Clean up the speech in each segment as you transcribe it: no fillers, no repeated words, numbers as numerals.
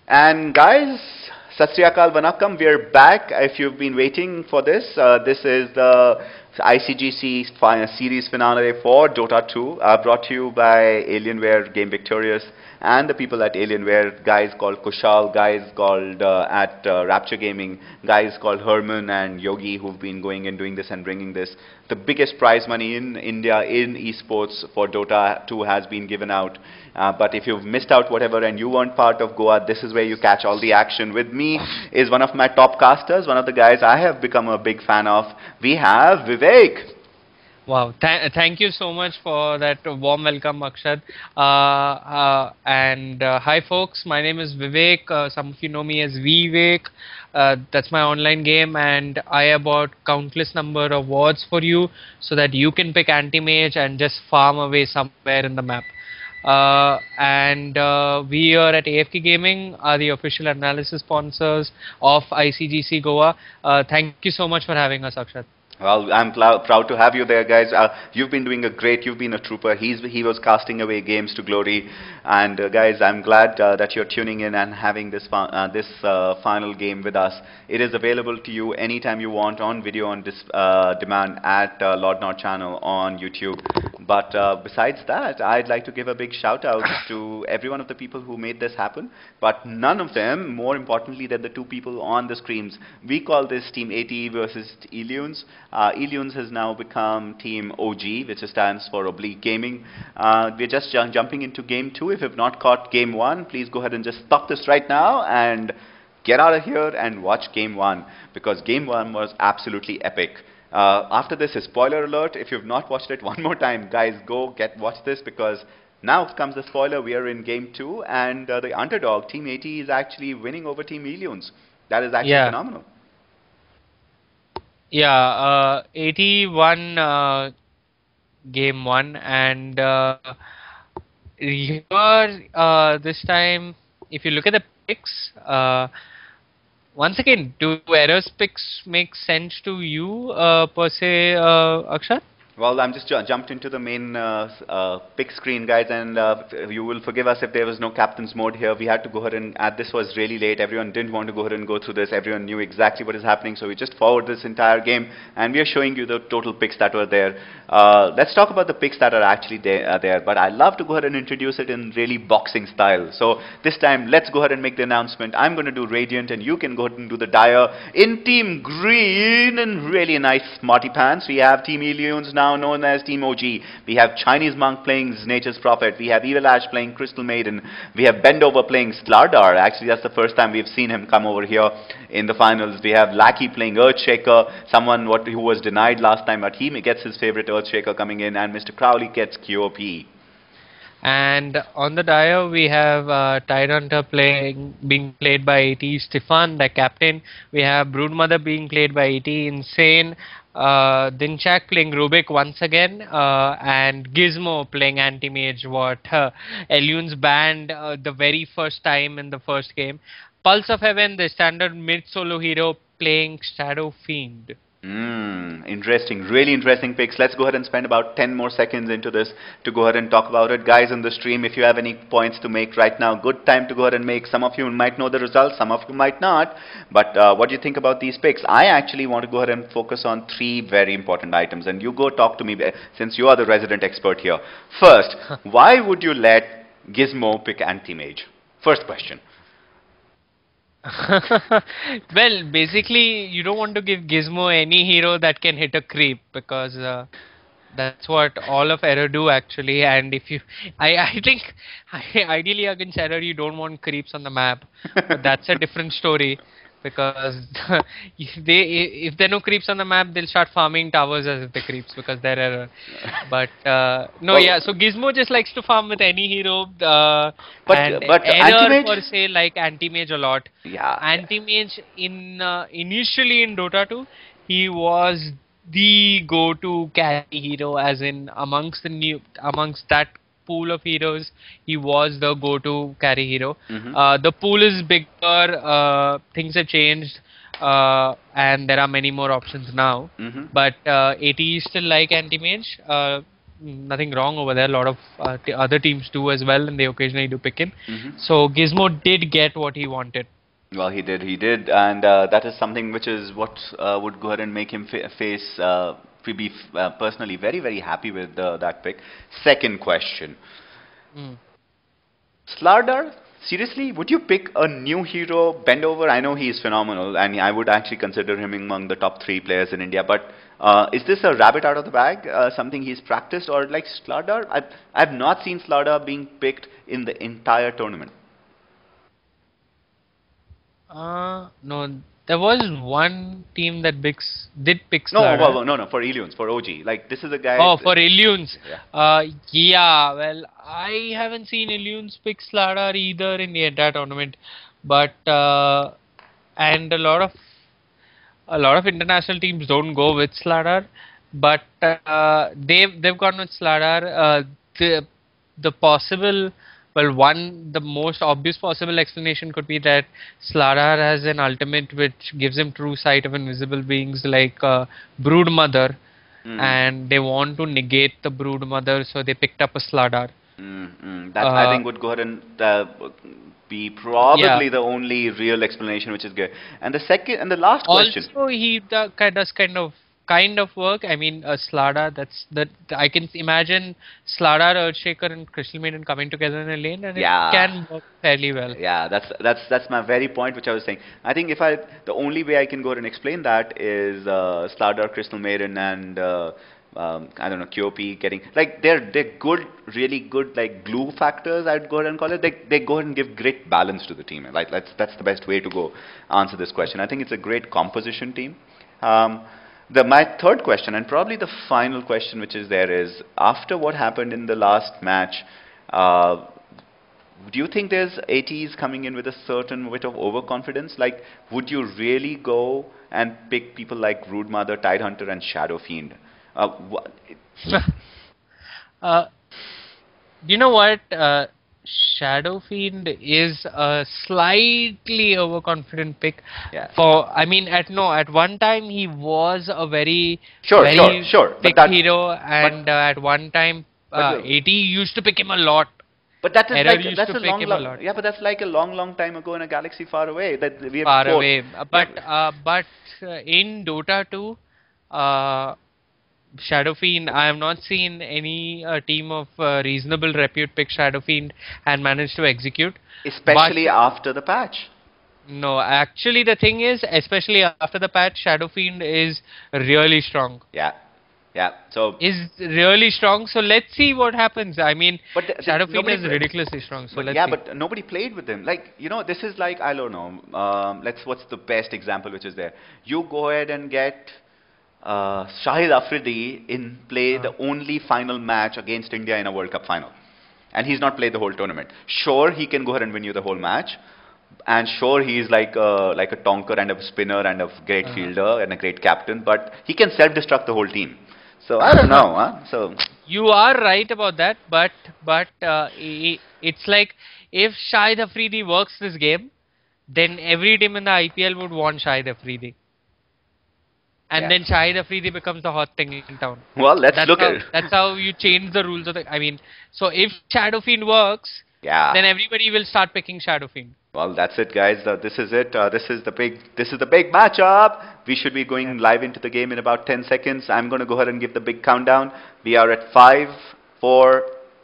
And guys, Sat Sri Akal Vanakkam, we're back. If you've been waiting for this, this is the ICGC series finale for Dota 2, brought to you by Alienware Game Victorious and the people at Alienware, guys called Kushal, guys called at Rapture Gaming, guys called Herman and Yogi, who've been going and doing this and bringing this. The biggest prize money in India in esports for Dota 2 has been given out. But if you've missed out whatever and you weren't part of Goa, this is where you catch all the action. With me is one of my top casters, one of the guys I have become a big fan of. We have Vivek. Wow, thank you so much for that warm welcome, Akshat. Hi, folks. My name is Vivek. Some of you know me as Vivek. That's my online game, and I bought countless number of awards for you so that you can pick anti-mage and just farm away somewhere in the map. We here at AFK Gaming are the official analysis sponsors of ICGC Goa. Thank you so much for having us, Akshat. Well, I'm proud to have you there, guys. You've been doing you've been a trooper. He was casting away games to glory. And guys, I'm glad that you're tuning in and having this final game with us. It is available to you anytime you want on video on demand at Lord Nord channel on YouTube. But besides that, I'd like to give a big shout out to every one of the people who made this happen. But none of them, more importantly, than the two people on the screens. We call this Team ATE versus Elunes. Elunes has now become Team OG, which stands for Oblique Gaming. We're just jumping into Game 2. If you've not caught Game 1, please go ahead and just stop this right now and get out of here and watch Game 1, because Game 1 was absolutely epic. After this is spoiler alert. If you've not watched it one more time, guys, go watch this, because now comes the spoiler. We are in Game 2, and the underdog, Team ATE, is actually winning over Team Elunes. That is actually phenomenal. Yeah, 81 game 1, and here this time, if you look at the picks, once again, do errors picks make sense to you per se, Akshat? Well, I'm just jumped into the main pick screen, guys, and you will forgive us if there was no captain's mode here. We had to go ahead and this was really late. Everyone didn't want to go ahead and go through this. Everyone knew exactly what is happening, so we just forward this entire game, and we are showing you the total picks that were there. Let's talk about the picks that are actually there, but I love to go ahead and introduce it in really boxing style. So this time, let's go ahead and make the announcement. I'm going to do Radiant, and you can go ahead and do the Dire. In Team Green, and really nice smarty pants, we have Team Elunes, now known as Team OG. We have Chinese Monk playing Nature's Prophet. We have Evil Ash playing Crystal Maiden. We have Bendover playing Slardar. Actually, that's the first time we've seen him come over here in the finals. We have Lackey playing Earthshaker, someone who was denied last time, but he gets his favorite Earthshaker coming in, and Mr. Crowley gets QOP. And on the Dire, we have Tyrhunter being played by ATE Stefan, the captain. We have Broodmother being played by ATE Insane. Dinchak playing Rubik once again, and Gizmo playing Anti-Mage, what Elunes banned the very first time in the first game. Pulse of Heaven, the standard mid-solo hero, playing Shadow Fiend. Interesting, really interesting picks. Let's go ahead and spend about 10 more seconds into this to go ahead and talk about it. Guys in the stream, if you have any points to make right now, good time to go ahead and make. Some of you might know the results, some of you might not. But what do you think about these picks? I actually want to go ahead and focus on 3 very important items. And you go talk to me, since you are the resident expert here. First, why would you let Gizmo pick Anti-Mage? First question. Well, basically, you don't want to give Gizmo any hero that can hit a creep, because that's what all of Error do actually. And if you, I think, ideally against Error, you don't want creeps on the map, but that's a different story. Because if there are no creeps on the map, they'll start farming towers as if they're creeps, because they're Error. But no, well, yeah. So Gizmo just likes to farm with any hero. But Error per se like Anti-Mage a lot. Yeah. Anti-Mage initially in Dota 2, he was the go-to carry hero, as in amongst that pool of heroes, he was the go-to carry hero. The pool is bigger, things have changed, and there are many more options now. But ATE still like Anti-Mage. nothing wrong over there. A lot of other teams do as well, and they occasionally do pick in. Hmm. So Gizmo did get what he wanted. Well, he did, and that is something which is what would go ahead and make him face to be personally very, very happy with that pick. Second question. Mm. Slardar, seriously, would you pick a new hero, bend over? I know he is phenomenal, and I would actually consider him among the top 3 players in India. But is this a rabbit out of the bag? Something he's practiced, or like Slardar? I've not seen Slardar being picked in the entire tournament. No, there was one team that did pick No, Slardar. no, for Elunes, for OG. Like this is a guy. Oh, for Elunes. Yeah. Yeah, well, I haven't seen Elunes pick Slardar either in the entire tournament, but and a lot of international teams don't go with Slardar, but they've gone with Slardar. The the possible the most obvious possible explanation could be that Slardar has an ultimate which gives him true sight of invisible beings like Brood Mother, Mm. and they want to negate the Brood Mother, so they picked up a Slardar. That I Uh, think would go ahead and be yeah. probably the only real explanation which is good. And the second and the last question. Also, he does kind of work. I mean, Slada. That I can imagine Slada, Earthshaker, and Crystal Maiden coming together in a lane, and it Yeah, can work fairly well. yeah, that's my very point which I was saying. I think if I the only way I can go ahead and explain that is Slardar, Crystal Maiden, and I don't know QOP getting like they're good, really good like glue factors. I'd go ahead and call it. They go ahead and give great balance to the team. Like that's the best way to go answer this question. I think it's a great composition team. Um, my third question, and probably the final question which is there, is after what happened in the last match, uh, do you think there's ATEs coming in with a certain bit of overconfidence? Like, would you really go and pick people like Rude Mother, Tidehunter, and Shadow Fiend? Wha- uh, you know what? Shadow Fiend is a slightly overconfident pick. yeah. I mean, at one time he was a Sure, sure, very sure. picked hero, But, and at one time but, AT used to pick him a lot. but that is Error like used that's to a pick long, him a lot. yeah. But that's like a long, long time ago in a galaxy far away that we have Far fought. away. Yeah, But in Dota 2, uh, Shadow Fiend, I have not seen any team of reasonable repute pick Shadow Fiend and manage to execute. But especially after the patch. no, actually, the thing is, especially after the patch, Shadow Fiend is really strong. Yeah, yeah. So, Is really strong. So let's see what happens. I mean, but Shadow Fiend nobody. is ridiculously strong. So But let's yeah, see. but nobody played with him. Like, this is like, I don't know. What's the best example which is there? You go ahead and get Shahid Afridi in play Uh, the only final match against India in a World Cup final. And he's not played the whole tournament. Sure, he can go ahead and win you the whole match. And sure, he's like a tonker and a spinner and a great fielder and a great captain. But he can self-destruct the whole team. So I don't know. Huh? So You are right about that, but it's like if Shahid Afridi works this game, then every team in the IPL would want Shahid Afridi, and yeah. then Shahid Afridi becomes the hot thing in town. Well, let's That's look at how it. that's how you change the rules of the. I mean, so if Shadow Fiend works, Yeah. then everybody will start picking Shadow Fiend. Well, that's it, guys. This is it. This is the big matchup. We should be Yeah. going live into the game in about 10 seconds. I'm going to go ahead and give the big countdown. We are at 5, 4,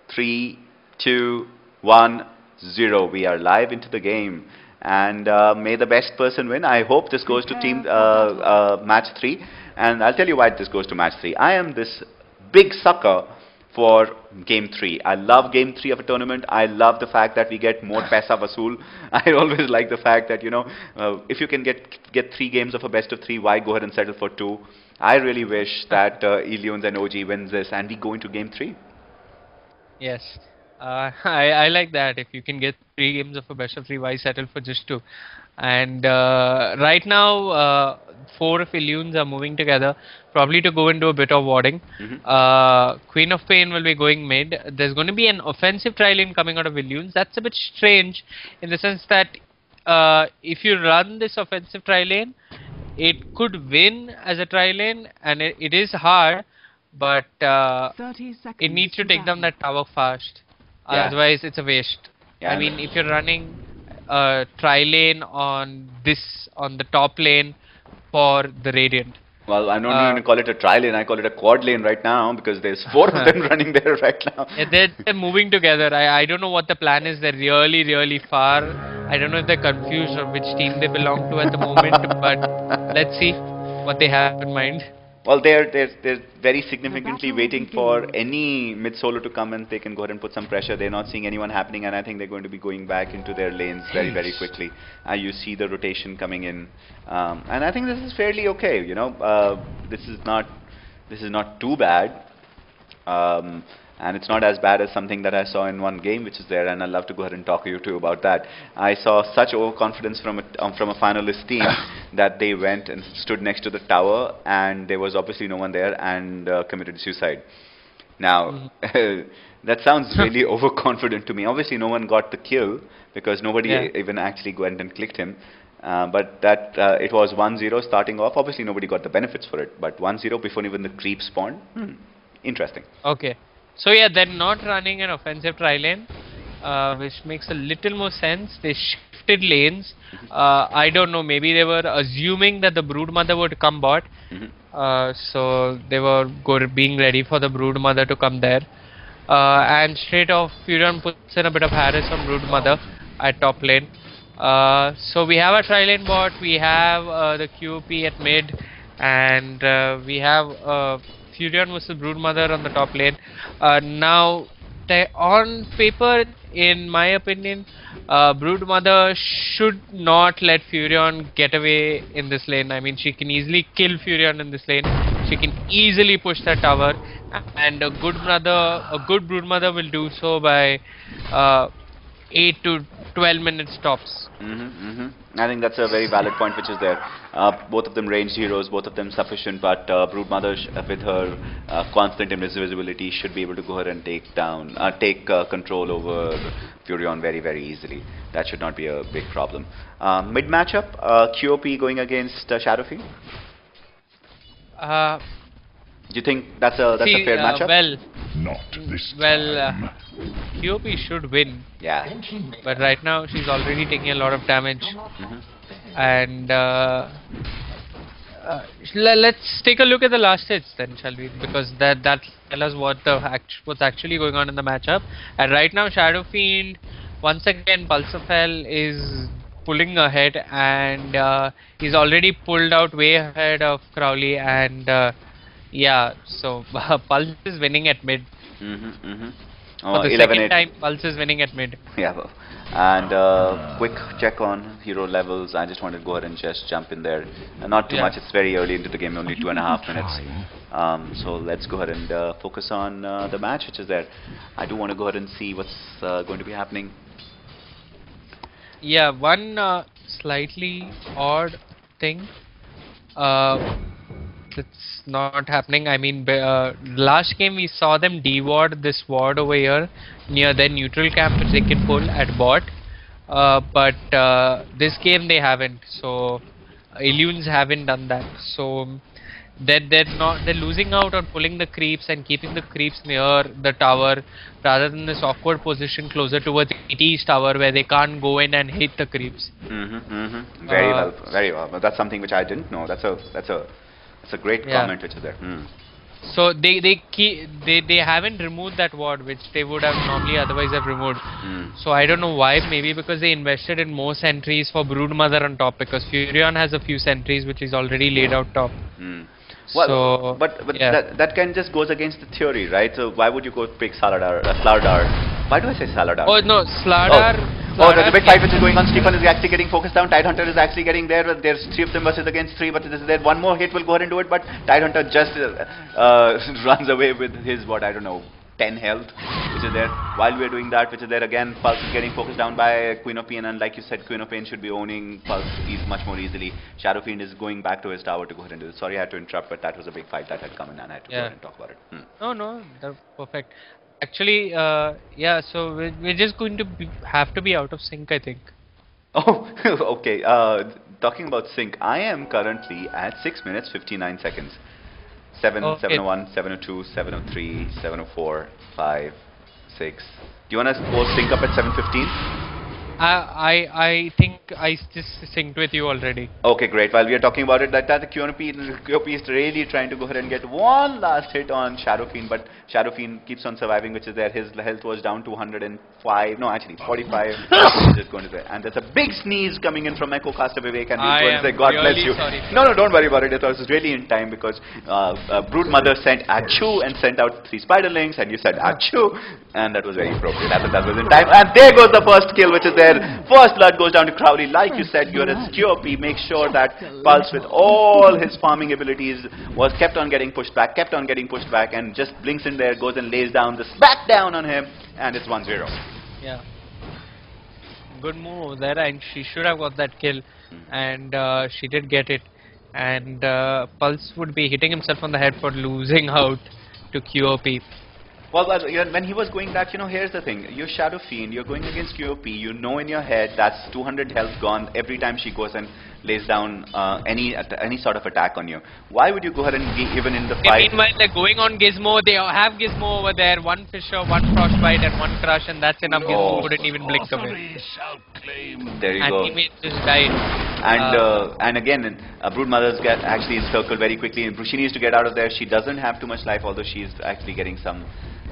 3, 2, 1, 0. We are live into the game. And may the best person win. I hope this goes to team match 3. And I'll tell you why this goes to match 3. I am this big sucker for game 3. I love game 3 of a tournament. I love the fact that we get more paisa vasool. I always like the fact that, if you can get 3 games of a best of 3, why go ahead and settle for 2? I really wish that Elunes and OG wins this and we go into game 3. Yes. I like that. If you can get 3 games of a best of 3, why settle for just 2? And right now, 4 of Elunes are moving together, probably to go into a bit of warding. Queen of Pain will be going mid. There's going to be an offensive tri lane coming out of Elunes. That's a bit strange in the sense that if you run this offensive tri lane, it could win as a tri lane, and it is hard. but 30 seconds it needs to to take down battle. that tower fast. Yeah. Otherwise, it's a waste. I Yeah. mean, if you're running a tri-lane on the top lane for the Radiant. Well, I don't Uh, even call it a tri-lane, I call it a quad lane right now because there's 4 of them running there right now. Yeah, they're moving together. I don't know what the plan is. They're really, really far. I don't know if they're confused on which team they belong to at the moment, but let's see what they have in mind. Well, they're very The significantly battle waiting for begins. any mid solo to come and they can go ahead and put some pressure. They're not seeing anyone happening, and I think they're going to be going back into their lanes very quickly. You see the rotation coming in, and I think this is fairly okay. You know, this is not too bad. And it's not as bad as something that I saw in one game which is there, and I'd love to go ahead and talk to you too about that. I saw such overconfidence from a finalist team that they went and stood next to the tower, and there was obviously no one there, and committed suicide. Now, that sounds really overconfident to me. Obviously, no one got the kill because nobody Yeah. even actually went and clicked him. But that it was 1-0 starting off. Obviously, nobody got the benefits for it, but 1-0 before even the creep spawned. Interesting. Okay. So yeah, they're not running an offensive tri-lane, which makes a little more sense. They shifted lanes. I don't know, maybe they were assuming that the Broodmother would come bot. So they were being ready for the Broodmother to come there. And straight off, Furion puts in a bit of Harris on Broodmother at top lane. So we have a tri-lane bot, we have the QOP at mid, and we have Furion versus Broodmother on the top lane. Now, on paper, in my opinion, Broodmother should not let Furion get away in this lane. I mean, she can easily kill Furion in this lane. She can easily push that tower, and a good Broodmother will do so by 8 to 12 minutes tops. I think that's a very valid point which is there. Both of them ranged heroes, both of them sufficient, but Broodmother with her constant invisibility should be able to go ahead and take control over Furion very easily. That should not be a big problem. Mid matchup, QOP going against Shadowfiend. Do you think that's a fair matchup? QOP should win. Yeah. But right now she's already taking a lot of damage, and let's take a look at the last hits then, shall we? Because that tell us what's actually going on in the matchup. And right now Shadowfiend, once again, Pulsafel is pulling ahead, and he's already pulled out way ahead of Crowley, and yeah, so Pulse is winning at mid. For the second time, Pulse is winning at mid. Yeah, well, and quick check on hero levels. I just wanted to go ahead and just jump in there. Not too much, it's very early into the game, only 2.5 minutes. So let's go ahead and focus on the match which is there. I do want to go ahead and see what's going to be happening. Yeah, one slightly odd thing that's not happening. I mean, last game we saw them deward this ward over here near their neutral camp, which they can pull at bot. But this game they haven't. So Elunes haven't done that. So they're losing out on pulling the creeps and keeping the creeps near the tower rather than this awkward position closer towards the east tower where they can't go in and hit the creeps. Very well. But that's something which I didn't know. That's a great comment which is there. So they haven't removed that ward which they would have normally otherwise have removed. So I don't know why. Maybe because they invested in more sentries for Broodmother on top, because Furion has a few sentries which is already laid out top. Well, so, but that kind of just goes against the theory, right? So why would you go pick Slardar? Why do I say Slardar? Oh no, Slardar. Oh, there's a big fight which is going on. Stefan is actually getting focused down. Tidehunter is actually getting there. There's 3 of them versus against 3, but there one more hit will go ahead and do it. But Tidehunter just runs away with his, what, I don't know, 10 health, which is there. While we're doing that, which is there again, Pulse is getting focused down by Queen of Pain, and like you said, Queen of Pain should be owning Pulse much more easily. Shadowfiend is going back to his tower to go ahead and do this. Sorry I had to interrupt, but that was a big fight that had come in and I had to go ahead and talk about it. No, that's perfect. Actually, yeah, so we're just going to have to be out of sync, I think. Oh, okay. Talking about sync, I am currently at 6 minutes 59 seconds. 7, Okay. 701, 702, 703, 704, 5, 6. Do you want to go sync up at 7:15? I think I just synced with you already. Okay, great. While we are talking about it, that the QP is really trying to go ahead and get one last hit on Shadowfiend, but Shadowfiend keeps on surviving, which is there. His health was down to 105, no, actually 45. He's just going to say, and there's a big sneeze coming in from Echo Caster Vivek, and he's going to say, God bless really you. sorry. No, no, don't worry about it. It was really in time because Brood Mother sent Achoo and sent out 3 spiderlings, and you said Achoo, and that was very appropriate. I thought that was in time. And there goes the first kill, which is there. First blood goes down to Crowley. Like you said, you're a QOP. Make sure that Pulse, with all his farming abilities, was kept on getting pushed back, and just blinks in there, goes and lays down the smack down on him, and it's 1-0. Yeah. Good move there, and she should have got that kill, and she did get it. And Pulse would be hitting himself on the head for losing out to QOP. Well, when he was going back, here's the thing. You're Shadow Fiend, you're going against QOP, you know in your head that's 200 health gone every time she goes and lays down any sort of attack on you. Why would you go ahead and even in the fight? Meanwhile, they're going on Gizmo. They have Gizmo over there. 1 Fisher, 1 Frostbite, and 1 Crush, and that's enough. Gizmo wouldn't even blink away. There you go. And he just died. And again, Brood Mother's actually encircled very quickly. She needs to get out of there. She doesn't have too much life, although she's actually getting some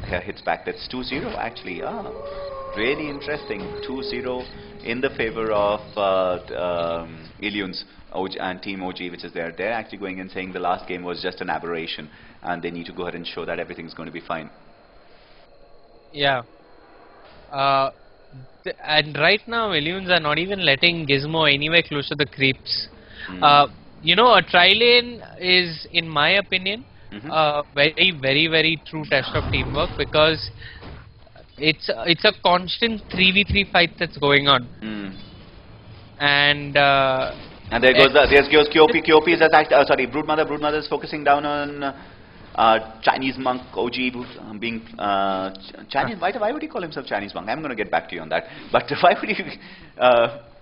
hits back. That's 2-0 actually. Really interesting. 2-0 in the favor of Elunes and Team OG, which is there. They're actually going and saying the last game was just an aberration, and they need to go ahead and show that everything's going to be fine. Yeah. And right now, Elunes are not even letting Gizmo anywhere close to the creeps. A tri-lane is, in my opinion, very, very, very true test of teamwork, because it's a constant 3v3 fight that's going on. And there goes QOP. QOP is sorry, Brood Mother is focusing down on Chinese monk OG being Chinese. Why would he call himself Chinese monk? I'm going to get back to you on that. But why would he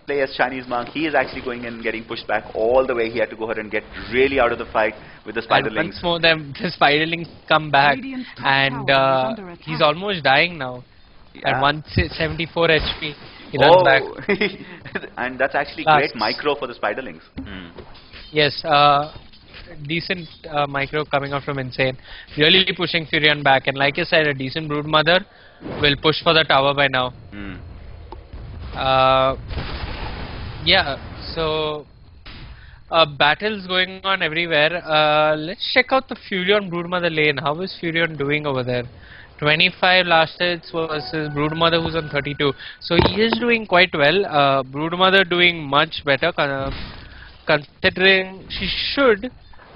play as Chinese monk? He is actually going and getting pushed back all the way. He had to go ahead and get really out of the fight with the spiderlings. Once more, the spiderlings come back, and he's almost dying now. Yeah. At 174 HP, he runs back. And that's actually great micro for the spiderlings. Yes, decent micro coming out from Insane. Really pushing Furion back, and like I said, a decent Brood Mother will push for the tower by now. Yeah, so battles going on everywhere. Let's check out the Furion Brood Mother lane. How is Furion doing over there? 25 last hits versus Brood Mother, who's on 32. So he is doing quite well. Brood Mother doing much better, considering she should.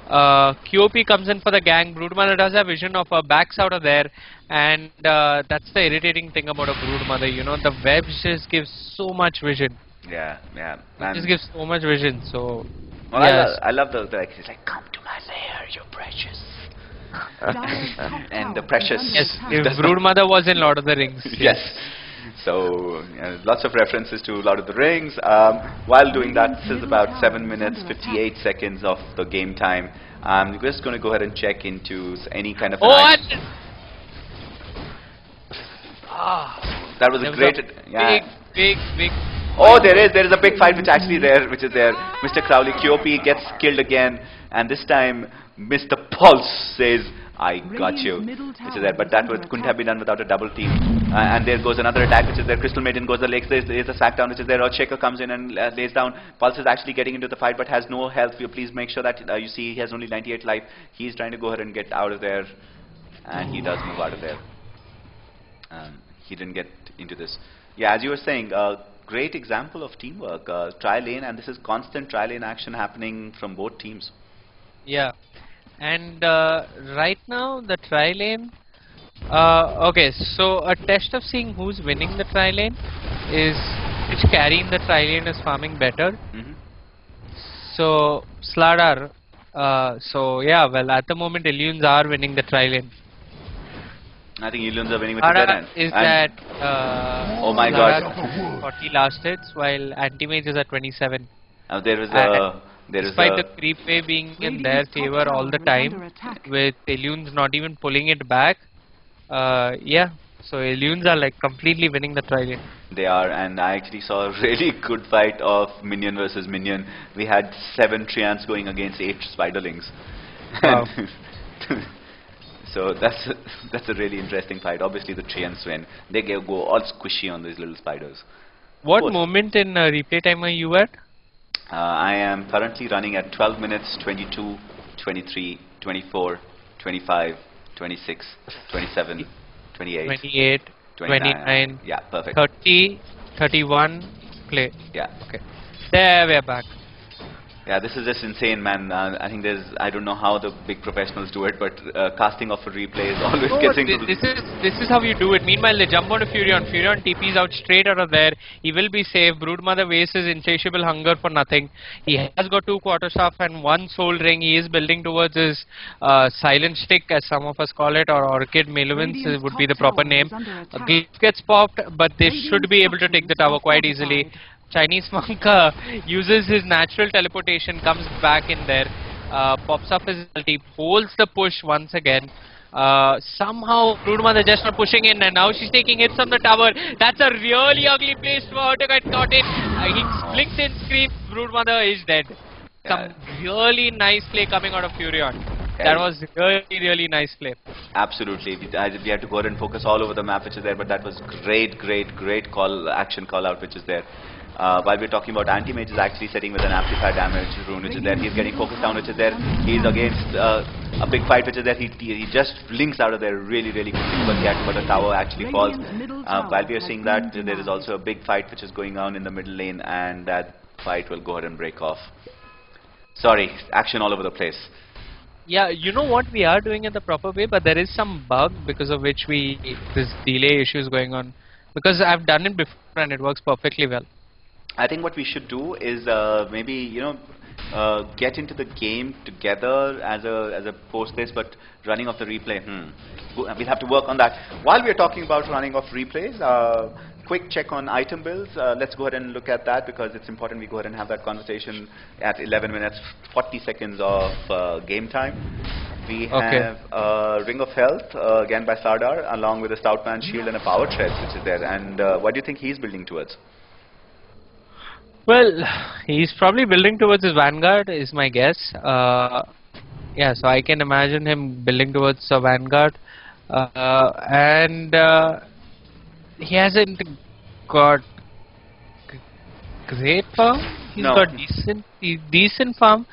QOP comes in for the gang. Brood Mother does have vision of her, backs out of there, and that's the irritating thing about a Brood Mother. The webs just give so much vision. Yeah. It just gives so much vision. So, well, yes. I love the it's like, come to my lair, you're precious. And the precious. Yes, if Brood Mother was in Lord of the Rings. Yes. So lots of references to Lord of the Rings. While doing that, this is about 7 minutes 58 seconds of the game time. I'm just going to go ahead and check into any kind of. That was a great. Big. Oh, there is a big fight which is there. Mr. Crowley, QOP gets killed again, and this time Mr. Pulse says, I got you, which is there, but that couldn't have been done without a double team. And there goes another attack, which is there. Crystal Maiden goes the legs, there's a smackdown, which is there. Earthshaker comes in and lays down. Pulse is actually getting into the fight, but has no health. Please make sure that you see he has only 98 life. He's trying to go ahead and get out of there, and he does move out of there. He didn't get into this. Yeah, as you were saying, great example of teamwork, tri-lane, and this is constant tri-lane action happening from both teams. Yeah, and right now the tri-lane. Okay, so a test of seeing who's winning the tri-lane is which carry in the tri-lane is farming better. So Sladar. So yeah, well at the moment Elunes are winning the tri-lane. I think Elunes are winning with the dead end. Oh my God, 40 last hits, while Anti-Mage is at 27. There is There is Despite a the creep wave being in their favor all the time, with Elunes not even pulling it back, yeah, so Elunes are like completely winning the tri lane. They are, and I actually saw a really good fight of minion versus minion. We had 7 Treants going against 8 Spiderlings. Wow. So that's a really interesting fight. Obviously the Treants win. They go all squishy on these little spiders. What moment in replay time are you at? I am currently running at 12 minutes, 22, 23, 24, 25, 26, 27, 28, 28, 29, Yeah, perfect. 30, 31, play. Yeah. Okay. There we are back. Yeah, this is just insane, man. I think I don't know how the big professionals do it, but casting off a replay is always getting to this is how you do it. Meanwhile, they jump onto Furion. Furion TPs out straight out of there. He will be safe. Broodmother wastes his insatiable hunger for nothing. He has got 2 quarterstaff and 1 soul ring. He is building towards his silent stick, as some of us call it, or orchid melevins would be the proper name. A gate gets popped, but they should be able to take the tower quite easily. Chinese monk uses his natural teleportation, comes back in there, pops up his ulti, holds the push once again. Somehow Broodmother just not pushing in, and now she's taking hits on the tower. That's a really ugly place for her to get caught in. He blinks and screams, Broodmother is dead. Some really nice play coming out of Furion. That was really nice play. Absolutely. We had to go ahead and focus all over the map, which is there, but that was great action call out, which is there. While we're talking about anti-mage is actually setting with an amplified damage rune, which is there. He's getting focused down, which is there. He's against a big fight, which is there. He just blinks out of there really quickly, but the tower actually falls. While we are seeing that, there is also a big fight which is going on in the middle lane, and that fight will go ahead and break off. Sorry, action all over the place. Yeah, you know what we are doing in the proper way, but there is some bug because of which this delay issue is going on. Because I've done it before and it works perfectly well. I think what we should do is maybe get into the game together as a post this, but running off the replay. We'll have to work on that. While we're talking about running off replays, quick check on item builds. Let's go ahead and look at that because it's important we go ahead and have that conversation at 11 minutes 40 seconds of game time. We have Ring of Health again by Sardar, along with a Stoutman Shield and a Power Treads, which is there. And what do you think he's building towards? Well, he's probably building towards his Vanguard, is my guess. Yeah, so I can imagine him building towards a Vanguard. And he hasn't got great farm. He's got decent farm.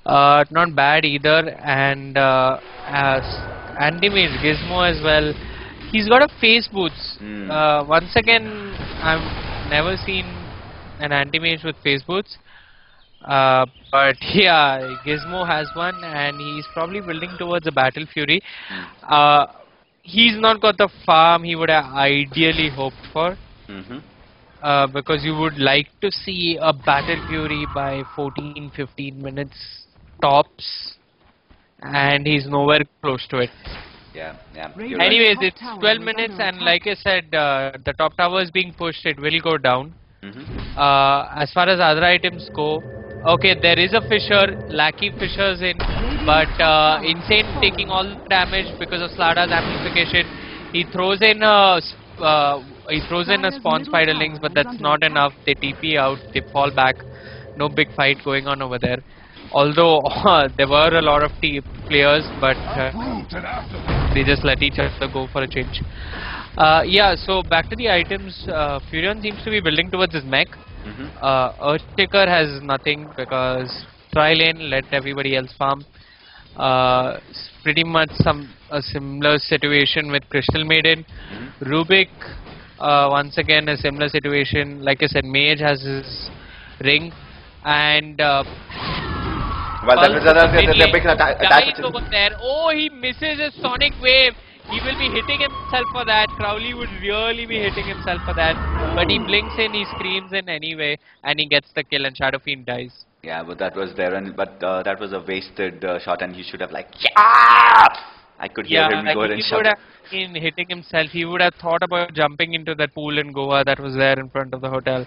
Not bad either. And as anti-mage Gizmo as well. He's got a face boots. Once again, I've never seen an anti-mage with face boots, but yeah, Gizmo has one and he's probably building towards a Battle Fury. He's not got the farm he would have ideally hoped for, because you would like to see a Battle Fury by 14-15 minutes tops, and he's nowhere close to it. Yeah. Anyways, it's 12 minutes and like I said, the top tower is being pushed, it will go down. As far as other items go, okay, there is a Fissure, Lackey Fissure's in, but Insane taking all the damage because of Slardar's amplification. He throws in a spawn Spiderlings, but that's not enough. They TP out, they fall back. No big fight going on over there. Although there were a lot of players, but they just let each other go for a change. Yeah, so back to the items. Furion seems to be building towards his mech. Earthshaker has nothing because tri-lane, let everybody else farm. Pretty much a similar situation with Crystal Maiden. Rubik, once again a similar situation. Like I said, Mage has his ring, and well, the big attack over there. Oh, he misses a Sonic Wave. He will be hitting himself for that. Crowley would really be hitting himself for that. But he blinks in, he screams in anyway, and he gets the kill, and Shadow Fiend dies. Yeah, but that was there, but that was a wasted shot, and he should have like, yeah! I could hear him go ahead and shout. He would have been hitting himself. He would have thought about jumping into that pool in Goa that was there in front of the hotel,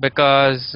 because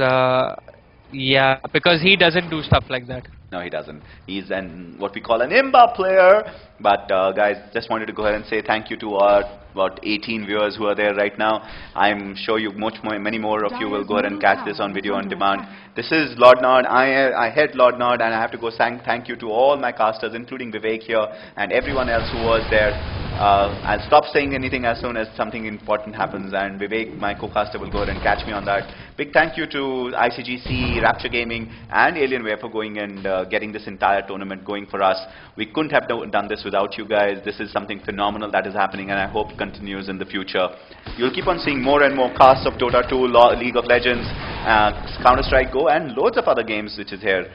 Yeah, because he doesn't do stuff like that. No, he doesn't. He's an what we call an IMBA player. But guys, just wanted to go ahead and say thank you to our about 18 viewers who are there right now. I'm sure you many more of you will go ahead and catch this on video on demand. This is Lord Nod. I head Lord Nod, and I have to go thank you to all my casters, including Vivek here and everyone else who was there. I'll stop saying anything as soon as something important happens, and Vivek, my co-caster, will go ahead and catch me on that. Big thank you to ICGC, Rapture Gaming, and Alienware for going and getting this entire tournament going for us. We couldn't have done this without you guys. This is something phenomenal that is happening, and I hope it continues in the future. You'll keep on seeing more and more casts of Dota 2, League of Legends, Counter-Strike Go, and loads of other games which is here.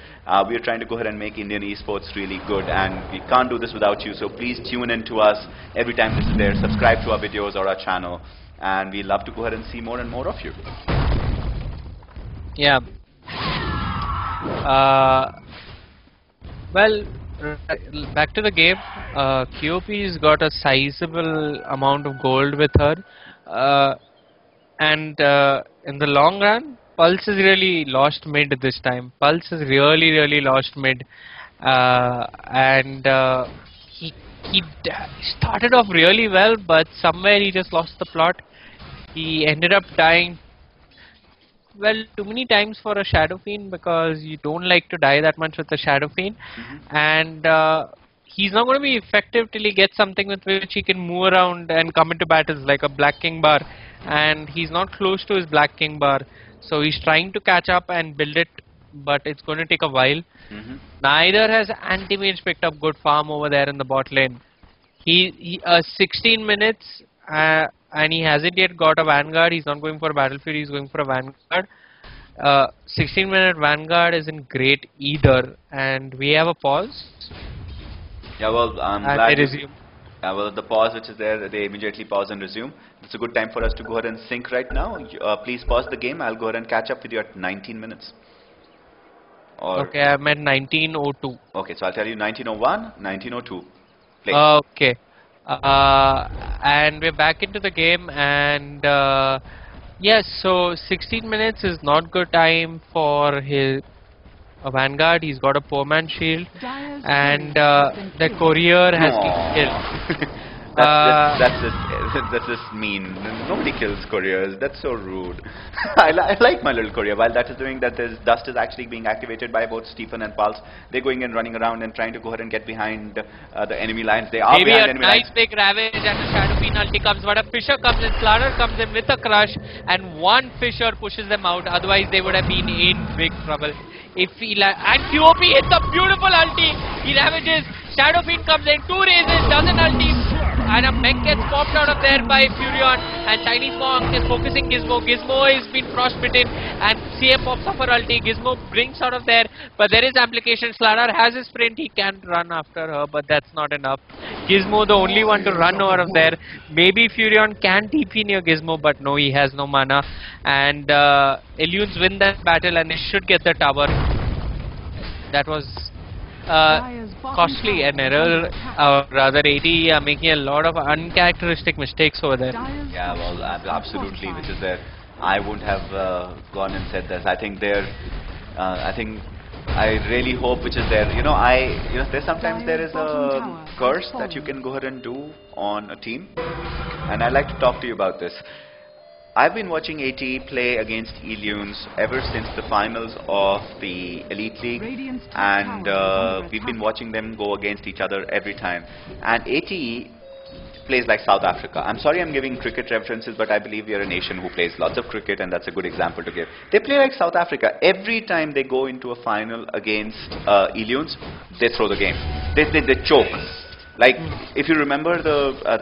We are trying to go ahead and make Indian esports really good, and we can't do this without you, so please tune in to us every time this is there. Subscribe to our videos or our channel, and we love to go ahead and see more and more of you. Yeah. Well, back to the game. QOP's got a sizable amount of gold with her, and in the long run, Pulse has really lost mid this time. Pulse has really lost mid, and he started off really well, but somewhere he just lost the plot. He ended up dying, well, too many times for a Shadow Fiend, because you don't like to die that much with a Shadow Fiend. And he's not going to be effective till he gets something with which he can move around and come into battles, like a Black King bar, and he's not close to his Black King bar, so he's trying to catch up and build it, but it's going to take a while. Neither has Anti-Mage picked up good farm over there in the bot lane. He 16 minutes, and he hasn't yet got a Vanguard. He's not going for a Battlefield, he's going for a Vanguard. 16-minute Vanguard isn't great either, and we have a pause. Yeah, well, I'm and glad. They resume. Well, the pause which is there, they immediately pause and resume. It's a good time for us to go ahead and sync right now. Please pause the game. I'll go ahead and catch up with you at 19 minutes. Or Okay, I'm at 19:02. Okay, so I'll tell you 19:01, 19:02. Play. Okay. And we're back into the game, and yes, so 16 minutes is not good time for his Vanguard. He's got a poor man shield, and the courier has been killed. That's just mean. Nobody kills couriers. That's so rude. I like my little courier. While that is doing that, dust is actually being activated by both Stephen and Pulse. They're going and running around and trying to go ahead and get behind the enemy lines. They are maybe behind a enemy nice lines. big Ravage and a Shadow Fiend ulti comes, but a Fisher comes in, Slaughter comes in with a Crush, and one Fisher pushes them out. Otherwise, they would have been in big trouble. If he and QOP hits a beautiful ulti. He ravages. Shadow Fiend comes in, 2 raises, doesn't ulti, and a mech gets popped out of there by Furion, and Chinese Monk is focusing Gizmo. Gizmo is been frostbitten, and CM pops off her ulti. Gizmo brings out of there, but there is application. Slardar has his sprint, he can run after her, but that's not enough. Gizmo the only one to run over of there. Maybe Furion can TP near Gizmo, but no, he has no mana, and Elunes win that battle, and they should get the tower. That was costly, an error, rather ATE making a lot of uncharacteristic mistakes over there. Yeah, well, absolutely, which is there. I wouldn't have gone and said this. I think I really hope which is there. There's sometimes there is a curse that you can go ahead and do on a team, and I'd like to talk to you about this. I've been watching ATE play against Elunes ever since the finals of the Elite League, and we've been watching them go against each other every time. And ATE plays like South Africa. I'm sorry I'm giving cricket references, but I believe we are a nation who plays lots of cricket, and that's a good example to give. They play like South Africa. Every time they go into a final against Elunes, they throw the game. They choke. Like, if you remember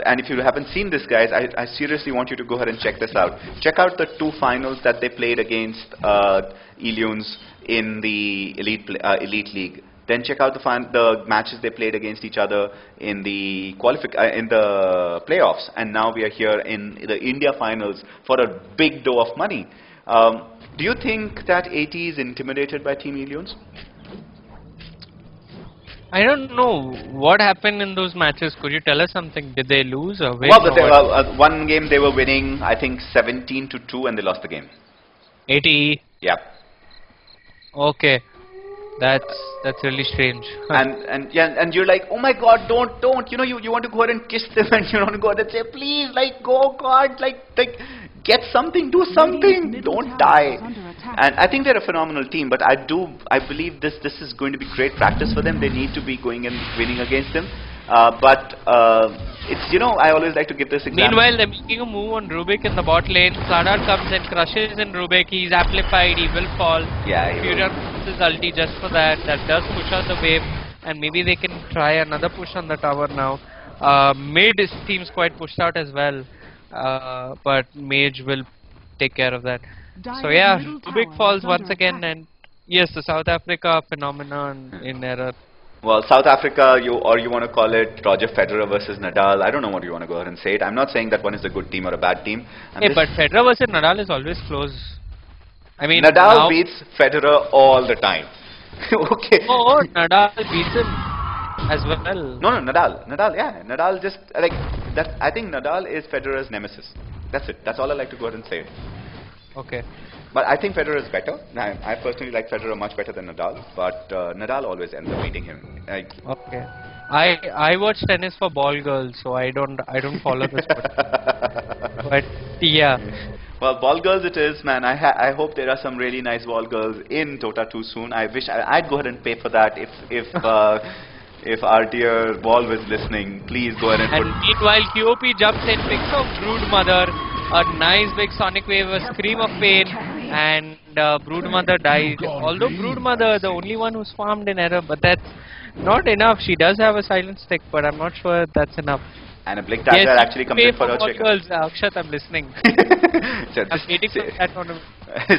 and if you haven't seen this, guys, I seriously want you to go ahead and check this out. Check out the 2 finals that they played against Elunes in the Elite League. Then check out the matches they played against each other in the playoffs. And now we are here in the India finals for a big dough of money. Do you think that AT is intimidated by Team Elunes? I don't know what happened in those matches. Could you tell us something? Did they lose or win? Well, one game they were winning, I think 17-2, and they lost the game. ATE. Yeah. Okay, that's really strange. And yeah, and you're like, oh my God, don't, you know, you want to go ahead and kiss them, and you want to go ahead and say, please, like, go, God, like, get something, do something, don't die. And I think they're a phenomenal team, but I believe this is going to be great practice for them. They need to be going and winning against them. But it's, you know, I always like to give this example. Meanwhile, they're making a move on Rubik in the bot lane. Slardar comes and crushes in Rubik. He's amplified. He will fall. Yeah, he Furion uses ulti just for that. That does push out the wave, and maybe they can try another push on the tower now. Mid seems quite pushed out as well, but Mage will take care of that. So yeah, Rubik falls once again, and yes, the South Africa phenomenon in error. Well, South Africa, you want to call it Roger Federer versus Nadal. I don't know what you want to go ahead and say it. I'm not saying that one is a good team or a bad team. Hey, but Federer versus Nadal is always close. I mean, Nadal beats Federer all the time. Okay. Oh, Nadal beats him as well. No, Nadal, yeah. Nadal just, like, that. I think Nadal is Federer's nemesis. That's it. That's all I like to go ahead and say. Okay. But I think Federer is better. I personally like Federer much better than Nadal, but Nadal always ends up beating him. Okay. I watch tennis for ball girls, so I don't follow the sport. But yeah. Well, ball girls it is, man. I hope there are some really nice ball girls in Dota 2 soon. I wish I'd go ahead and pay for that if our dear Valve is listening. Please go ahead and put. And meanwhile, QOP jumps in, picks up Broodmother. A nice big sonic wave, a scream of pain, and Broodmother died. Although Broodmother, the only one who's farmed in error, but that's not enough. She does have a silent stick, but I'm not sure that's enough. And a Blink Dagger actually comes in for her chicken. Girls, Akshat, I'm listening. I'm waiting for that tournament.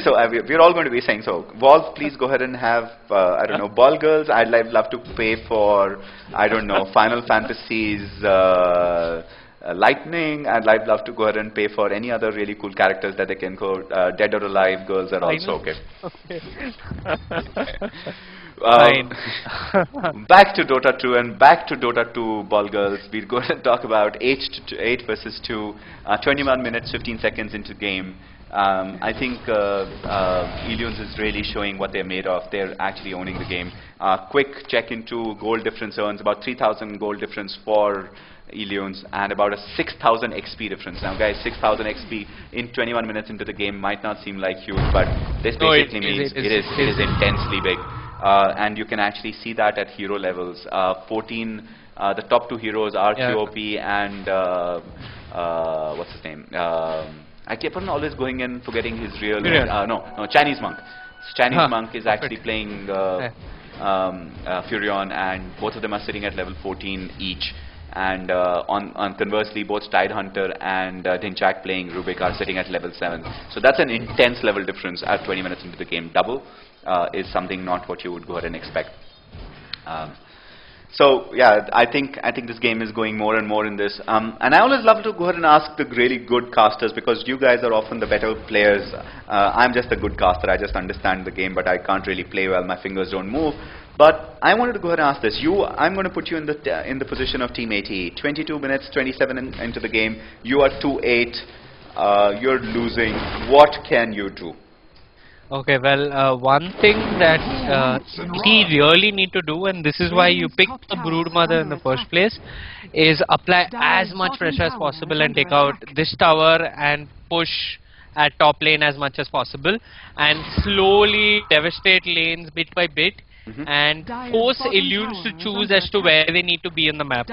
So we're all going to be saying, so Valve, please go ahead and have, I don't know, ball girls. I'd love to pay for, I don't know, Final Fantasies, Lightning. I'd love to go ahead and pay for any other really cool characters that they can go. Dead or Alive girls are also okay. Fine. Back to Dota 2 and back to Dota 2 ball girls. We're going to talk about 8 versus 2, 21 minutes 15 seconds into game. I think Elunes is really showing what they're made of. They're actually owning the game. Quick check into gold difference earns about 3,000 gold difference for Elunes and about a 6,000 XP difference. Now guys, 6,000 XP in 21 minutes into the game might not seem like huge, but this basically means it is intensely big. And you can actually see that at hero levels. 14, the top 2 heroes are QOP and what's his name? I keep on always going and forgetting his real name. No, Chinese Monk. Chinese Monk is actually playing Furion, and both of them are sitting at level 14 each. And on conversely, both Tidehunter and Dinchak playing Rubik are sitting at level 7. So that's an intense level difference at 20 minutes into the game. Double is something not what you would go ahead and expect. So yeah, I think this game is going more and more in this. And I always love to go ahead and ask the really good casters, because you guys are often the better players. I'm just a good caster. I just understand the game, but I can't really play well. My fingers don't move. But I wanted to go ahead and ask this. I'm going to put you in the position of Team AtE. 22 minutes, 27 into the game. You are 2-8. You're losing. What can you do? Okay, well, one thing that we really need to do, and this is why you picked the Broodmother in the first place, is apply as much pressure as possible and take out this tower and push at top lane as much as possible, and slowly devastate lanes bit by bit. And force Elunes to choose as to where they need to be in the map.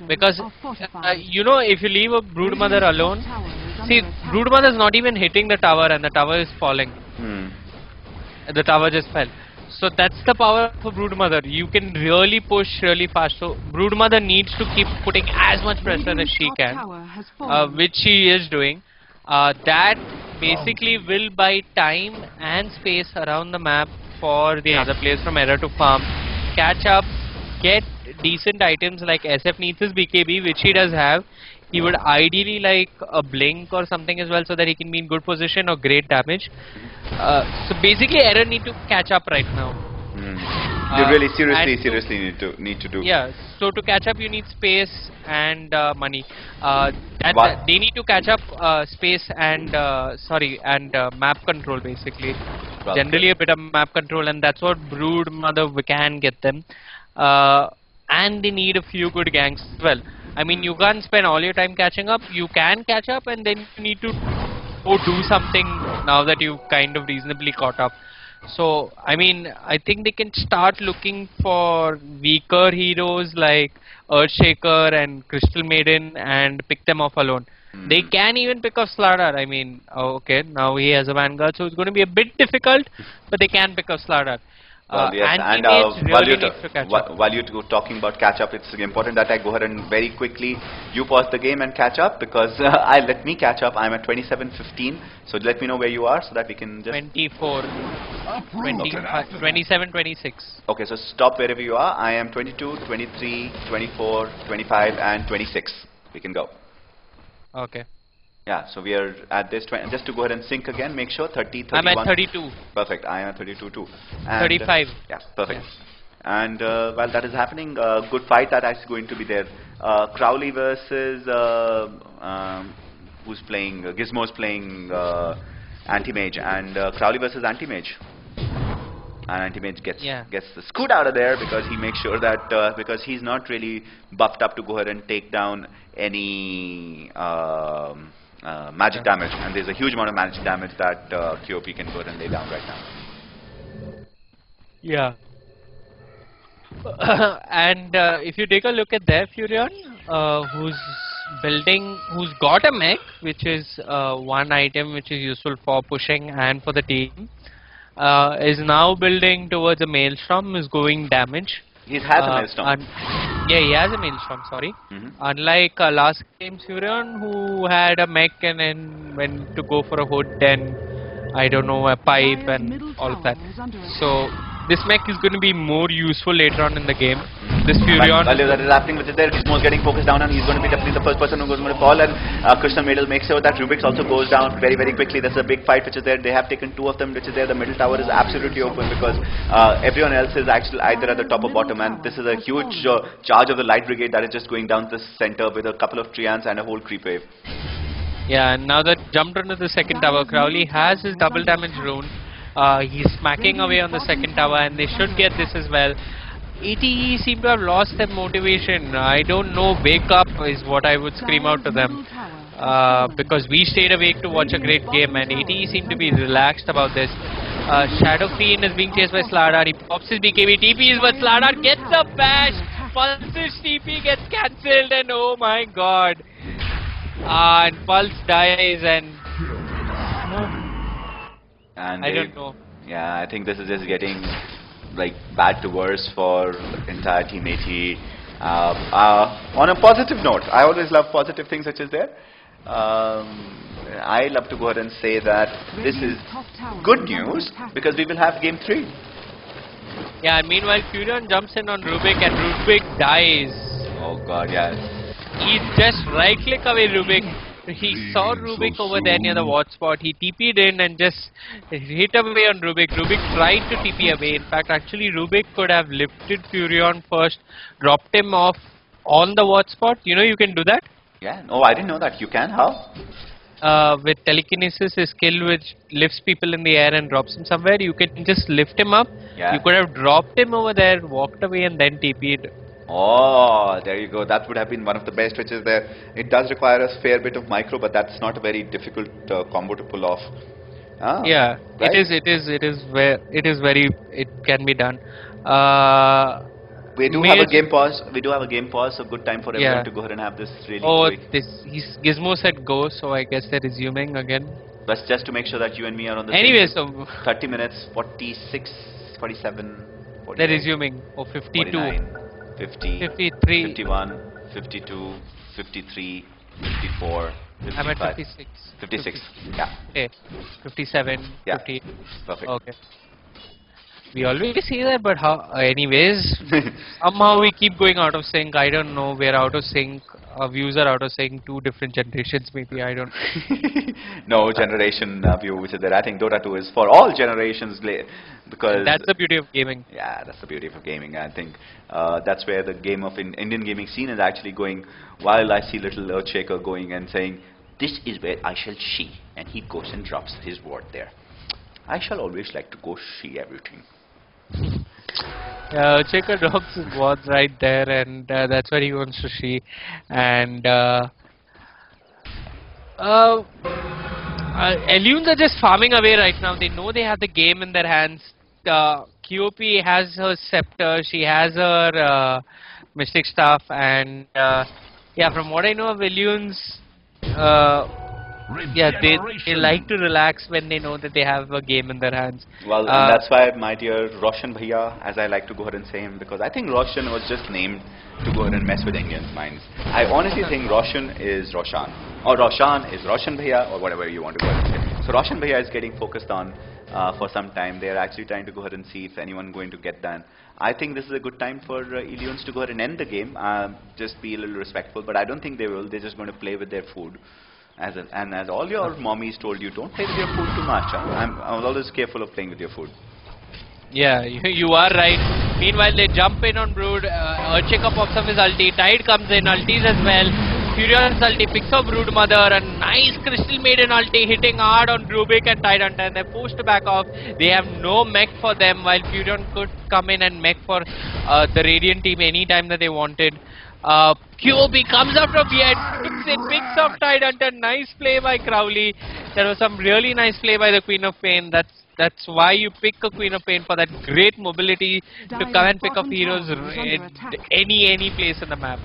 Because, you know, if you leave a Broodmother alone, see, Broodmother is not even hitting the tower and the tower is falling. The tower just fell. So that's the power of a Broodmother. You can really push really fast. So Broodmother needs to keep putting as much pressure as she can, which she is doing. That basically will buy time and space around the map for the other players from error to farm, catch up, get decent items like SF needs his BKB, which he does have. He would ideally like a blink or something as well, so that he can be in good position or great damage. So basically error need to catch up right now. You really seriously need to do. Yeah, so to catch up you need space and money. They need to catch up space and map control basically. generally a bit of map control, and that's what Brood Mother can get them. And they need a few good ganks as well. I mean, you can't spend all your time catching up. You can catch up, and then you need to go do something now that you've kind of reasonably caught up. So, I mean, I think they can start looking for weaker heroes like Earthshaker and Crystal Maiden and pick them off alone. They can even pick off Slardar. I mean, okay, now he has a Vanguard, so it's going to be a bit difficult, but they can pick off Slardar. Well, yes, and while you're talking about catch up, it's important that I go ahead and very quickly you pause the game and catch up, because let me catch up. I'm at 27:15, so let me know where you are so that we can just 24, 27, 26. Okay, so stop wherever you are. I am 22, 23, 24, 25, and 26. We can go. Okay. Yeah, so we are at this, just to go ahead and sync again, make sure 30, 31. I'm at 32. Perfect, I am at 32 too. And 35. Yeah, perfect. Yeah. And while that is happening, good fight that is going to be there. Crowley versus, who's playing, Gizmo's playing Anti-Mage, and Crowley versus Anti-Mage. And Anti-Mage gets the scoot out of there, because he makes sure that, because he's not really buffed up to go ahead and take down any magic damage, and there's a huge amount of magic damage that QOP can go ahead and lay down right now. Yeah. And if you take a look at their Furion, who's got a mech, which is one item which is useful for pushing and for the team, is now building towards a Maelstrom, is going damage. He has a Maelstrom. Yeah, he has a Maelstrom, sorry. Unlike last game's Furion, who had a mech and then went to go for a hood and, I don't know, a pipe and all of that. So, this mech is going to be more useful later on in the game. This Furion... While that is happening, which is there, Gizmo's getting focused down, and he's going to be definitely the first person who's going to fall, and Krishna Maidel makes sure that Rubik's also goes down very, very quickly. There's a big fight which is there. They have taken two of them, which is there. The middle tower is absolutely open, because everyone else is actually either at the top or bottom, and this is a huge charge of the Light Brigade that is just going down the center with a couple of Treants and a whole creep wave. Yeah, and now that jumped onto the second tower, Crowley has his double damage rune. He's smacking away on the second tower, and they should get this as well. ATE seem to have lost their motivation. I don't know, wake up is what I would scream out to them. Because we stayed awake to watch a great game, and ATE seem to be relaxed about this. Shadow Fiend is being chased by Slardar. He pops his BKB TPs, but Slardar gets a bash. Pulse's TP gets cancelled, and oh my god. And Pulse dies, and I don't know. Yeah, I think this is just getting like bad to worse for entire Team ATE. On a positive note, I always love positive things such as there. I love to go ahead and say that this is good news, because we will have Game 3. Yeah, and meanwhile Furion jumps in on Rubik, and Rubik dies. Oh god, yeah. He just right click away Rubik. He saw Rubik over there near the watch spot. He TP'd in and just hit away on Rubik. Rubik tried to TP away. In fact, actually Rubik could have lifted Furion first, dropped him off on the watch spot. You know you can do that? Yeah. Oh, I didn't know that. You can? How? With telekinesis, a skill which lifts people in the air and drops them somewhere. You can just lift him up. Yeah. You could have dropped him over there, walked away, and then TP'd. Oh, there you go. That would have been one of the best, which is there. It does require a fair bit of micro, but that's not a very difficult combo to pull off. Yeah, right? It can be done. We do have a game pause. We do have a game pause, so good time for everyone to go ahead and have this really quick. Gizmo said go, so I guess they're resuming again. That's just to make sure that you and me are on the same. 30 minutes, 46, 47, 48, they're resuming. 52. 49. 50, 53, 51, 52, 53, 54, 55. I'm at 56. 56, yeah. Okay, 57, yeah. 58. Perfect. Okay. We always say that, but anyways, somehow we keep going out of sync. I don't know, we're out of sync. Our views are out of sync. Two different generations, maybe. I don't No generation view, which is there. I think Dota 2 is for all generations, because that's the beauty of gaming. Yeah, that's the beauty of gaming. I think that's where the game of Indian gaming scene is actually going. While I see little Earthshaker going and saying, "This is where I shall see," and he goes and drops his ward there. I shall always like to go see everything. Checker Dogs was right there, and that's what he wants to see. And Elunes are just farming away right now. They know they have the game in their hands. QOP has her scepter, she has her mystic staff, and yeah, from what I know of Elunes, yeah, they like to relax when they know that they have a game in their hands. Well, and that's why my dear Roshan Bhaiya, as I like to go ahead and say him, because I think Roshan was just named to go ahead and mess with Indians' minds. I honestly think Roshan is Roshan, or Roshan is Roshan Bhaiya, or whatever you want to go ahead and say. So Roshan Bhaiya is getting focused on for some time. They are actually trying to go ahead and see if anyone going to get done. I think this is a good time for Elunes to go ahead and end the game. Just be a little respectful, but I don't think they will. They're just going to play with their food. And as all your mommies told you, don't play with your food too much. Huh? I'm always careful of playing with your food. Yeah, you are right. Meanwhile, they jump in on Brood. Urchika pops up his ulti. Tide comes in, ultis as well. Furion's ulti picks up Brood Mother. A nice Crystal Maiden ulti hitting hard on Rubik and Tide Hunter. And they're forced to back off. They have no mech for them, while Furion could come in and mech for the Radiant team anytime that they wanted. QOB comes up from behind, picks up Tide Hunter. Nice play by Crowley. There was some really nice play by the Queen of Pain. That's why you pick a Queen of Pain, for that great mobility to come and pick up heroes any place on the map.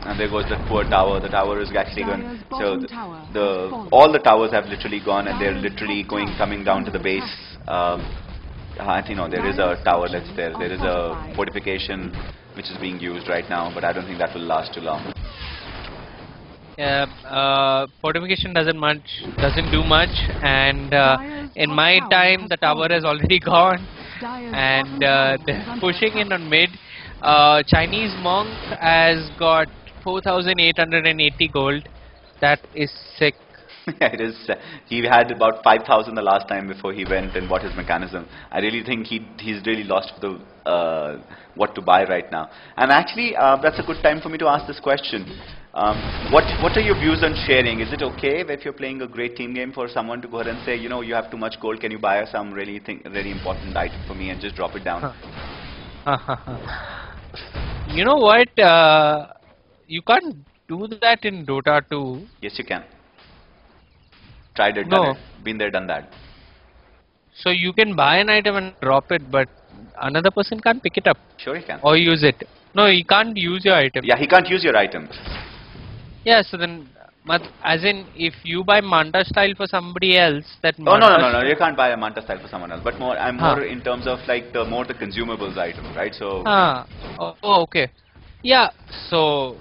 And there goes that poor tower. The tower is actually gone. So all the towers have literally gone, and they're literally coming down to the base. I think there is a tower that's there. There is a fortification which is being used right now, but I don't think that will last too long. Yeah, fortification doesn't do much, and in my time the tower has already gone, and they're pushing in on mid. Chinese monk has got 4,880 gold. That is sick. It is. He had about 5,000 the last time before he went and bought his mechanism. I really think he's really lost the what to buy right now. And actually, that's a good time for me to ask this question. What are your views on sharing? Is it okay if you're playing a great team game for someone to go ahead and say, you know, you have too much gold, can you buy some really important item for me and just drop it down? You know what? You can't do that in Dota 2. Yes, you can. Tried it, done it. Been there, done that. So you can buy an item and drop it, but another person can't pick it up. Sure he can. Or use it. No, he can't use your item. Yeah, he can't use your item. Yeah, so then, as in, if you buy Manta style for somebody else, that Oh, no, you can't buy a Manta style for someone else. But I'm more in terms of like the consumables item, right? So. Oh, okay. Yeah, so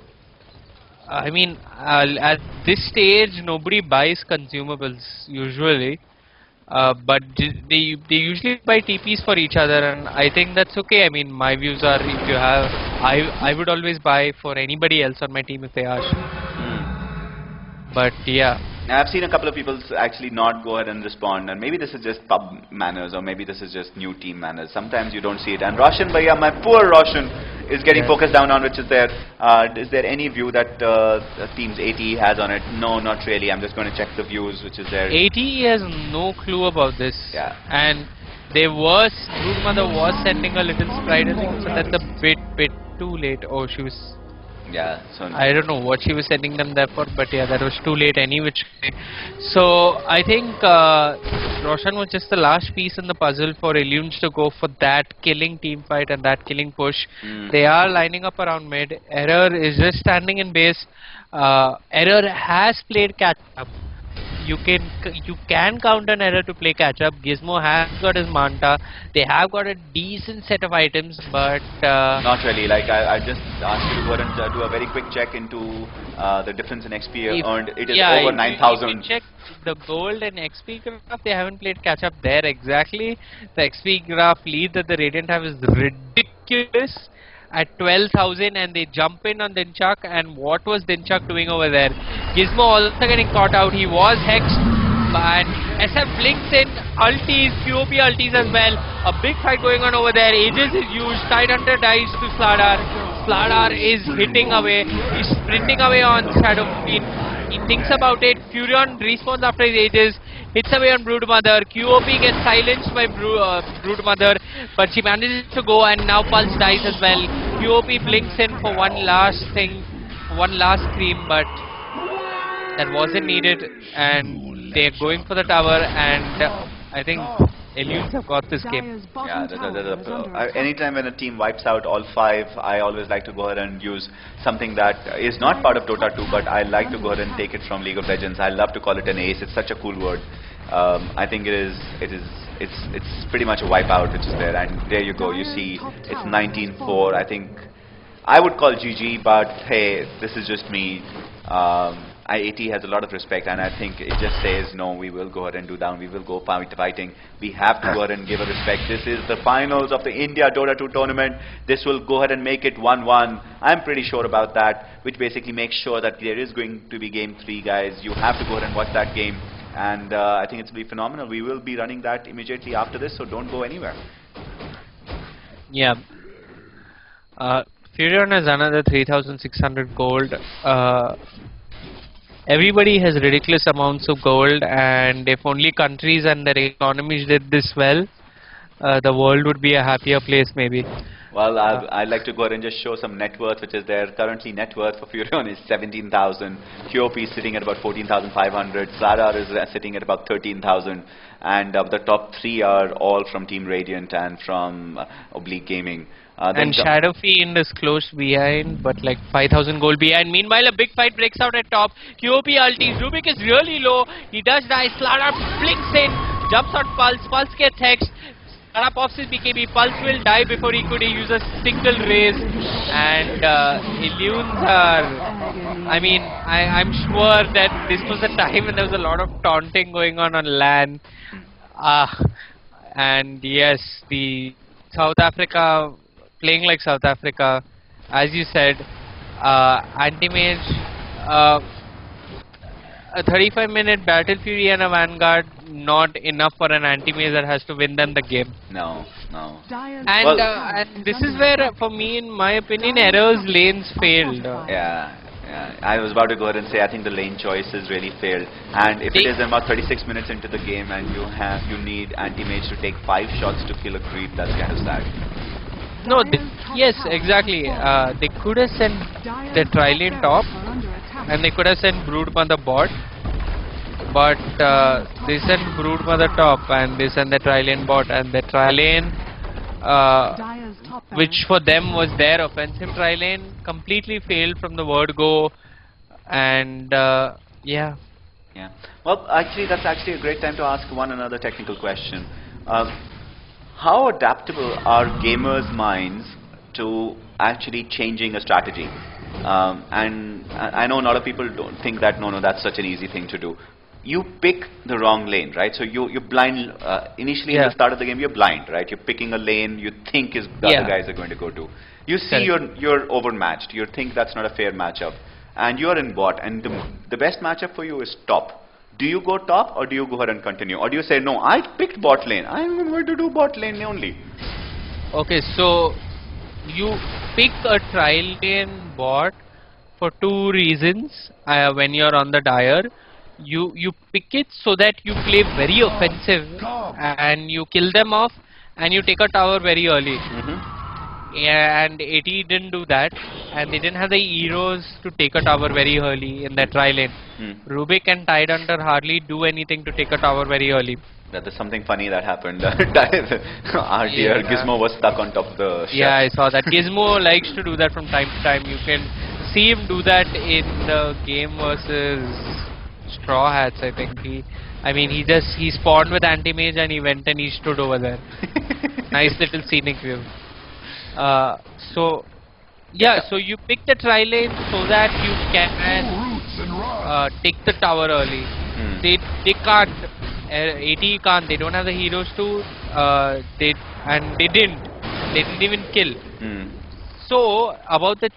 I mean, at this stage, nobody buys consumables usually, but they usually buy TPs for each other, and I think that's okay. I mean, my views are, if you have, I would always buy for anybody else on my team if they ask. But yeah. I've seen a couple of people actually not go ahead and respond, and maybe this is just pub manners, or maybe this is just new team manners. Sometimes you don't see it. And Roshan Bhaiya, my poor Roshan, is getting focused down on which is there. Is there any view that team's ATE has on it? No, not really. I'm just going to check the views which is there. ATE has no clue about this. Yeah. And Brood Mother was sending a little sprite, I think, so that's a bit too late. Oh, she was. Yeah, so I don't know what she was sending them there for, but yeah, that was too late any which way. So I think Roshan was just the last piece in the puzzle for Elunes to go for that killing team fight and that killing push. They are lining up around mid. Error is just standing in base. Error has played catch up. You can count an Error to play catch up. Gizmo has got his Manta. They have got a decent set of items, but not really. Like I just asked you to go ahead and do a very quick check into the difference in XP earned. It is over 9,000. If you check the gold and XP graph, they haven't played catch up there exactly. The XP graph lead that the Radiant have is ridiculous at 12,000, and they jump in on Dinchak, and what was Dinchak doing over there? Gizmo also getting caught out. He was hexed, and SF blinks in, ultis, QOP ultis as well. A big fight going on over there. Aegis is used. Tidehunter dies to Slardar. Slardar is hitting away. He's sprinting away on Shadow Queen. He thinks about it. Furion respawns after his Aegis. hits away on Broodmother. QOP gets silenced by Broodmother, but she manages to go, and now Pulse dies as well. QOP blinks in for one last thing, one last scream, but that wasn't needed, and they're going for the tower, and I think Elunes have got this game. Yeah, anytime when a team wipes out all 5, I always like to go ahead and use something that is not part of Dota 2, but I like to go ahead and take it from League of Legends. I love to call it an ace. It's such a cool word. I think it's pretty much a wipeout which is there, and there you go. You see, it's 19-4. I think I would call GG, but hey, this is just me. AtE has a lot of respect, and I think it just says, no, we will go ahead and do down, we will go fighting. We have to go ahead and give a respect. This is the finals of the India Dota 2 tournament. This will go ahead and make it 1-1. I'm pretty sure about that, which basically makes sure that there is going to be game 3, guys. You have to go ahead and watch that game, and I think it's going to be phenomenal. We will be running that immediately after this, so don't go anywhere. Yeah. Furion has another 3,600 gold. Everybody has ridiculous amounts of gold, and if only countries and their economies did this well, the world would be a happier place maybe. Well, I'd like to go ahead and just show some net worth, which is their currently net worth for Furion is 17,000. QOP is sitting at about 14,500. Sladar is sitting at about 13,000. And the top 3 are all from Team Radiant and from Oblique Gaming. And Shadow Fiend is close behind, but like 5,000 gold behind. Meanwhile, a big fight breaks out at top. QOP ultis. Rubik is really low. He does die. Sladar blinks in, jumps on Pulse. Pulse gets hexed. Sladar pops his BKB. Pulse will die before he could use a single raise. And Elunes are... I mean, I'm sure that this was a time when there was a lot of taunting going on LAN. And yes, the South Africa... playing like South Africa, as you said, anti-mage, a 35-minute Battle Fury and a Vanguard, not enough for an anti-mage that has to win them the game. No. And this is where, for me, in my opinion, Error's lanes failed. Yeah. I was about to go ahead and say I think the lane choices really failed. And if it is about 36 minutes into the game and you need anti-mage to take 5 shots to kill a creep, that's kind of sad. No, yes, exactly. They could have sent the tri-lane top, and they could have sent Broodmother bot, but they sent Broodmother top, and they sent the tri-lane bot, and the tri-lane, which for them was their offensive tri-lane, completely failed from the word go, and yeah. Well, actually, that's actually a great time to ask one another technical question. How adaptable are gamers' minds to actually changing a strategy? And I know a lot of people don't think that, no, that's such an easy thing to do. You pick the wrong lane, right? So you're blind. Initially, at the start of the game, you're blind, right? You're picking a lane you think is the other guys are going to go to. You see you're overmatched. You think that's not a fair matchup. And you're in bot, and the best matchup for you is top. Do you go top, or do you go ahead and continue? Or do you say, no, I picked bot lane, I'm going to do bot lane only? Okay, so you pick a tri-lane bot for 2 reasons when you're on the Dire. You pick it so that you play very offensive and you kill them off and you take a tower very early. Yeah, and AtE didn't do that, and they didn't have the heroes to take a tower very early in that tri-lane. Rubik and Tidehunter hardly do anything to take a tower very early. There's something funny that happened. Our dear Gizmo was stuck on top of the ship. Yeah, I saw that. Gizmo likes to do that from time to time. You can see him do that in the game versus Straw Hats, I think. He spawned with anti-mage and he went and he stood over there. Nice little scenic view. So you pick the tri-lane so that you can take the tower early. They can't. AtE can't. They don't have the heroes to. They didn't. They didn't even kill. So about the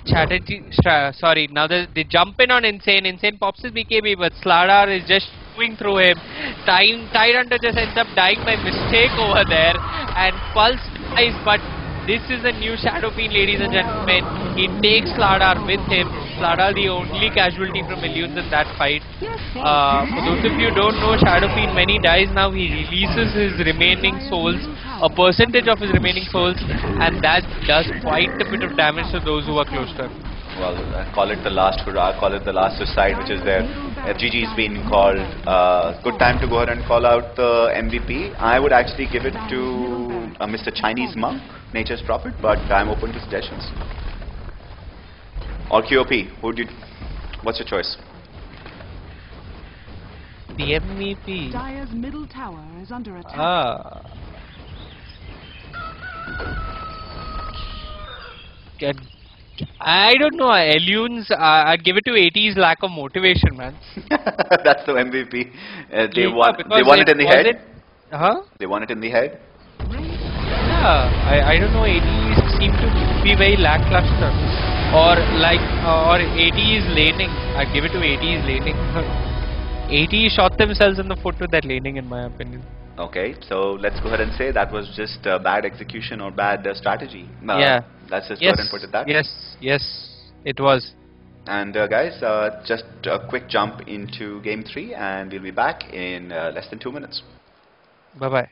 strategy. Sorry. Now they jump in on Insane. Insane pops his BKB, but Sladar is just going through him. Tidehunter just ends up dying by mistake over there, and Pulse dies, but this is a new Shadow Fiend, ladies and gentlemen. He takes Sladar with him. Flada the only casualty from Elunes in that fight. For those of you who don't know, Shadow Fiend, when he dies now, he releases his remaining souls, a percentage of his remaining souls, and that does quite a bit of damage to those who are close to him. Well, I call it the last hurrah, call it the last suicide, which is there. FGG has been called. Good time to go ahead and call out the MVP. I would actually give it to Mr. Chinese Monk, Nature's Prophet, but I'm open to suggestions. Or QOP, what's your choice? The MVP. Dire's middle tower is under attack. I don't know. Elunes, I'd give it to ATE's lack of motivation, man. That's the MVP. They Yeah, won. because They won it in the head. Huh? They won it in the head. Yeah, I don't know. ATE seem to be very lackluster, or ATE is laning. I'd give it to ATE is laning. ATE shot themselves in the foot with that laning, in my opinion. Okay, so let's go ahead and say that was just bad execution or bad strategy. Yeah. Let's just go ahead and put it that. Yes, it was. And guys, just a quick jump into game 3, and we'll be back in less than 2 minutes. Bye bye.